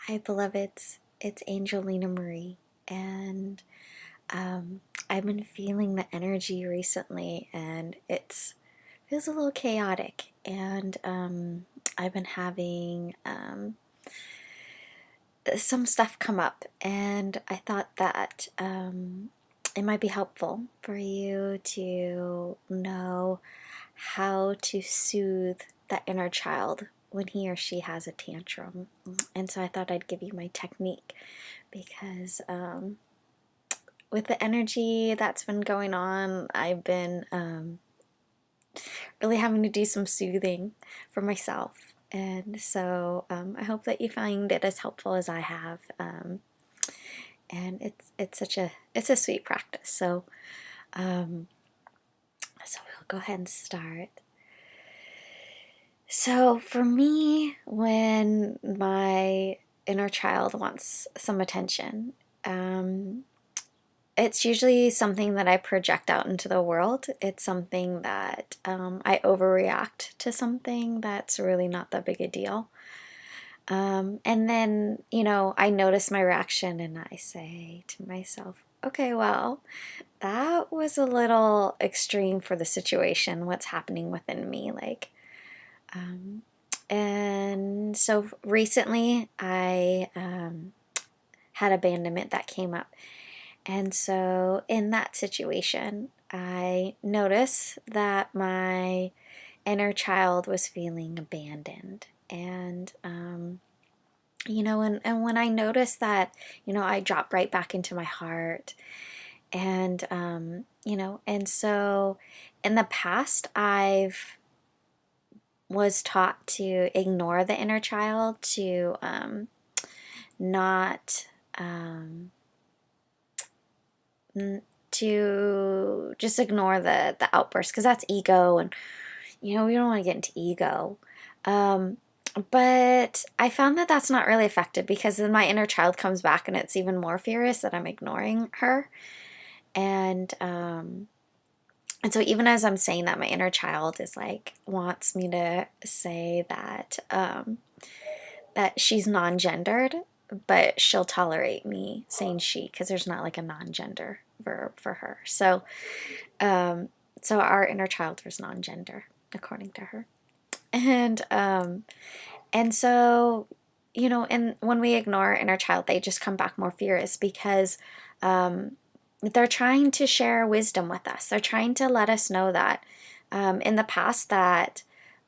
Hi, beloveds. It's Angelina Marie, and I've been feeling the energy recently, and it feels a little chaotic. And I've been having some stuff come up, and I thought that it might be helpful for you to know how to soothe that inner child when he or she has a tantrum. And so I thought I'd give you my technique because with the energy that's been going on, I've been really having to do some soothing for myself. And so I hope that you find it as helpful as I have. And it's a sweet practice. Um, so we'll go ahead and start. So for me, when my inner child wants some attention, it's usually something that I project out into the world. It's something that I overreact to something that's really not that big a deal. And then, I notice my reaction and I say to myself, okay, well, that was a little extreme for the situation, what's happening within me. Um, and so recently I had abandonment that came up. And so in that situation, I noticed that my inner child was feeling abandoned. And when I noticed that, I dropped right back into my heart. And so in the past, I've was taught to ignore the inner child, to not to just ignore the outburst, because that's ego, and we don't want to get into ego. But I found that that's not really effective, because then my inner child comes back and it's even more furious that I'm ignoring her. And so even as I'm saying that, my inner child is like, wants me to say that she's non-gendered, but she'll tolerate me saying she, because there's not like a non-gender verb for her. Um, so our inner child was non-gender, according to her. And so, and when we ignore our inner child, they just come back more furious, because they're trying to share wisdom with us. They're trying to let us know that in the past that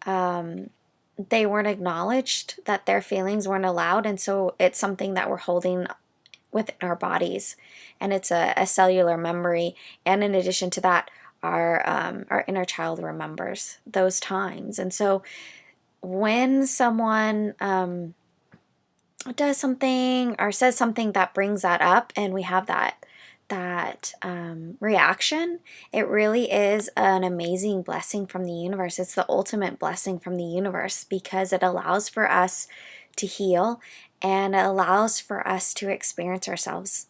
they weren't acknowledged, that their feelings weren't allowed, and so it's something that we're holding within our bodies, and it's a cellular memory. And in addition to that, our inner child remembers those times. And so when someone does something or says something that brings that up, and we have that reaction, it really is an amazing blessing from the universe. It's the ultimate blessing from the universe, because it allows for us to heal, and it allows for us to experience ourselves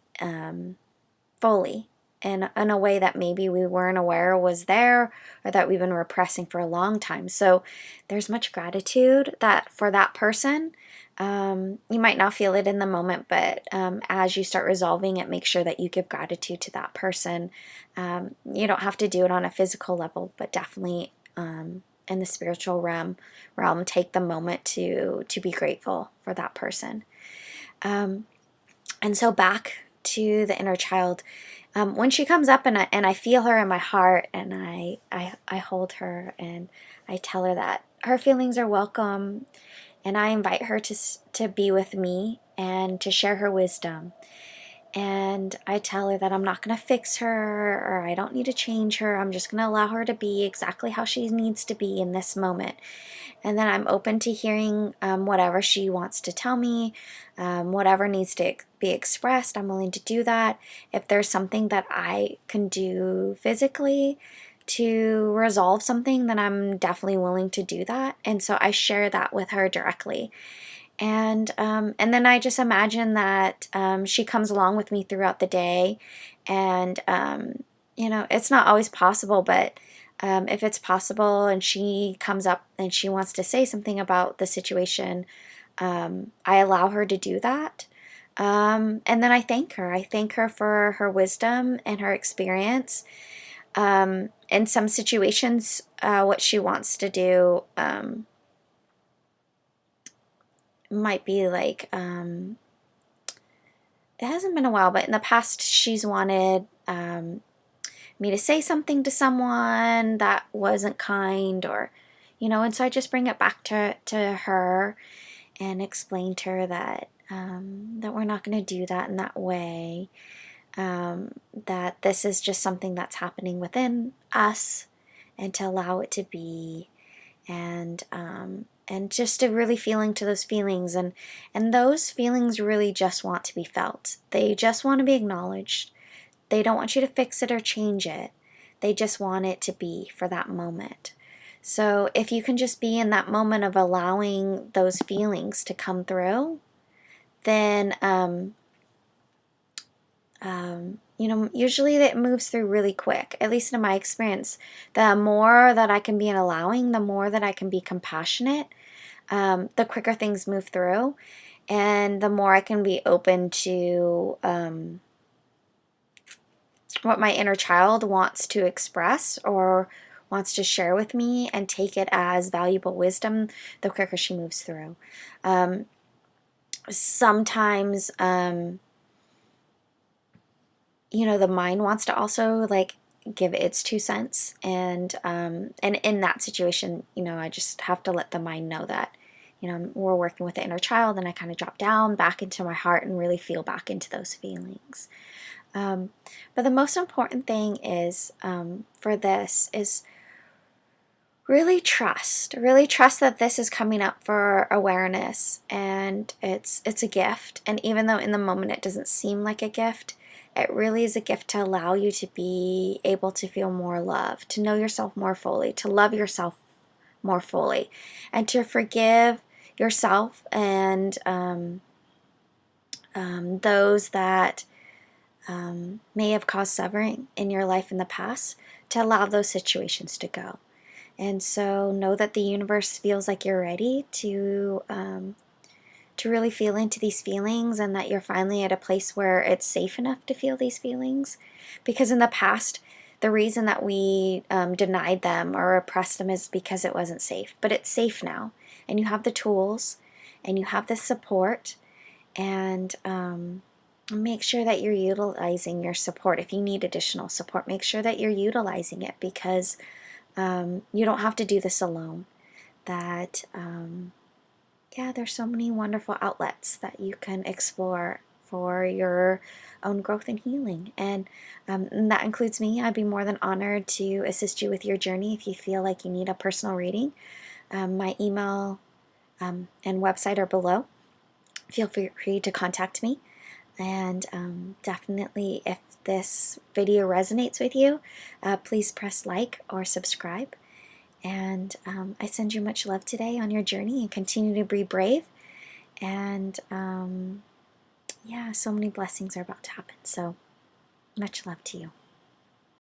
fully in a way that maybe we weren't aware was there, or that we've been repressing for a long time. So there's much gratitude that for that person. You might not feel it in the moment, but as you start resolving it, make sure that you give gratitude to that person. You don't have to do it on a physical level, but definitely in the spiritual realm, take the moment to be grateful for that person. And so back to the inner child. When she comes up and I feel her in my heart, and I hold her, and I tell her that her feelings are welcome, and I invite her to be with me and to share her wisdom. And I tell her that I'm not going to fix her, or I don't need to change her. I'm just going to allow her to be exactly how she needs to be in this moment. And then I'm open to hearing whatever she wants to tell me, whatever needs to be expressed. I'm willing to do that. If there's something that I can do physically to resolve something, then I'm definitely willing to do that. And so I share that with her directly. And then I just imagine that she comes along with me throughout the day. And it's not always possible, but if it's possible and she comes up and she wants to say something about the situation, I allow her to do that. And then I thank her. I thank her for her wisdom and her experience. In some situations, what she wants to do might be like, it hasn't been a while, but in the past, she's wanted me to say something to someone that wasn't kind, or, and so I just bring it back to her and explain to her that that we're not going to do that in that way. That this is just something that's happening within us, and to allow it to be, and just to really feel into those feelings, and those feelings really just want to be felt. They just want to be acknowledged. They don't want you to fix it or change it. They just want it to be for that moment. So if you can just be in that moment of allowing those feelings to come through, then usually it moves through really quick. At least in my experience, the more that I can be in allowing, the more that I can be compassionate, the quicker things move through, and the more I can be open to what my inner child wants to express or wants to share with me, and take it as valuable wisdom, the quicker she moves through. Sometimes, the mind wants to also like give its 2 cents, and in that situation, I just have to let the mind know that, we're working with the inner child, and I kind of drop down back into my heart and really feel back into those feelings. But the most important thing is, for this is really trust that this is coming up for awareness, and it's a gift. And even though in the moment it doesn't seem like a gift, it really is a gift to allow you to be able to feel more love, to know yourself more fully, to love yourself more fully, and to forgive yourself and those that may have caused suffering in your life in the past, to allow those situations to go. And so know that the universe feels like you're ready to really feel into these feelings, and that you're finally at a place where it's safe enough to feel these feelings. Because in the past, the reason that we denied them or repressed them is because it wasn't safe. But it's safe now, and you have the tools, and you have the support, and make sure that you're utilizing your support. If you need additional support, make sure that you're utilizing it, because you don't have to do this alone. That there's so many wonderful outlets that you can explore for your own growth and healing, and that includes me. I'd be more than honored to assist you with your journey if you feel like you need a personal reading. My email and website are below. Feel free to contact me. And definitely, if this video resonates with you, please press like or subscribe. And I send you much love today on your journey, and continue to be brave. And so many blessings are about to happen. So much love to you.